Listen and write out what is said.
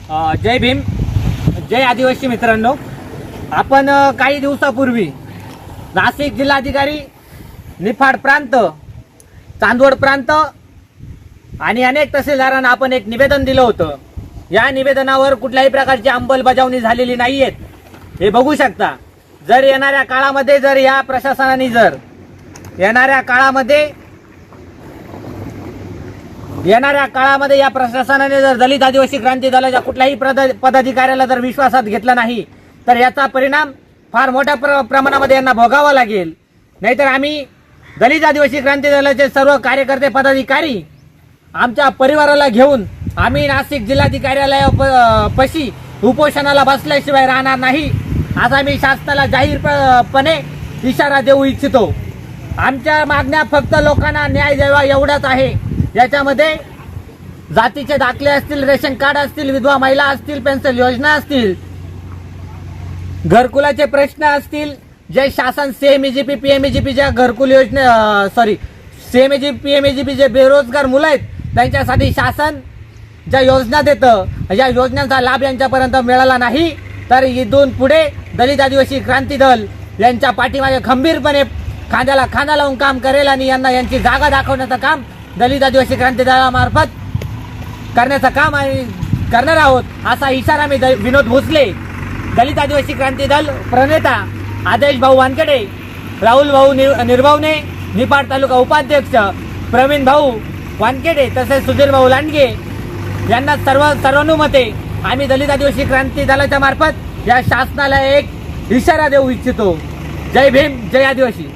जय भीम, जय आदिवासी मित्रांनो. आपण काही दिवसापूर्वी नाशिक जिल्हाधिकारी, निफाड प्रांत, चांदवड प्रांत आणि अनेक तहसीलदारांना आपण एक निवेदन दिलं होतं. या निवेदनावर कुठल्याही प्रकारची अंमलबजावणी झालेली नाहीये. हे बघू शकता. जर येणाऱ्या काळामध्ये जर या प्रशासनाने या प्रशासनाने जर दलित आदिवासी क्रांती दलाच्या कुठल्याही पदाधिकाऱ्याला जर विश्वासात घेतलं नाही तर याचा परिणाम फार मोठ्या प्रमाणामध्ये यांना भोगावा लागेल. नाहीतर आम्ही दलित आदिवासी क्रांती दलाचे सर्व कार्यकर्ते पदाधिकारी आमच्या परिवाराला घेऊन आम्ही नाशिक जिल्हाधिकार्यालयापाशी उपोषणाला बसल्याशिवाय राहणार नाही, असा मी शासनाला जाहीरपणे इशारा देऊ इच्छितो. आमच्या मागण्या फक्त लोकांना न्याय द्यावा एवढ्याच आहे. याच्यामध्ये जातीचे दाखले असतील, रेशन कार्ड असतील, विधवा महिला असतील, पेन्शन योजना असतील, घरकुलाचे प्रश्न असतील, जे शासन सीएमईजीपी पीएमईजीपी ज्या घरकुल सीएमईजीपी पीएमईजीपी जे बेरोजगार मुलं आहेत त्यांच्यासाठी शासन ज्या योजना देतं, या योजनांचा लाभ यांच्यापर्यंत मिळाला नाही तर इथून पुढे दलित आदिवासी क्रांती दल यांच्या पाठीमागे खंबीरपणे खांद्याला खांदा लावून काम करेल आणि यांची जागा दाखवण्याचं काम दलित आदिवासी क्रांती दलामार्फत करण्याचं काम करणार आहोत, असा इशारा मी विनोद भोसले, दलित आदिवासी क्रांती दल प्रणेता आदेश भाऊ वानखेडे, राहुल भाऊ निर्भवने, निफाड तालुका उपाध्यक्ष प्रवीण भाऊ वानखेडे तसेच सुधीर भाऊ लांडगे यांना सर्वानुमते आम्ही दलित आदिवासी क्रांती दलाच्या मार्फत या शासनाला एक इशारा देऊ इच्छितो. जय भीम, जय आदिवासी.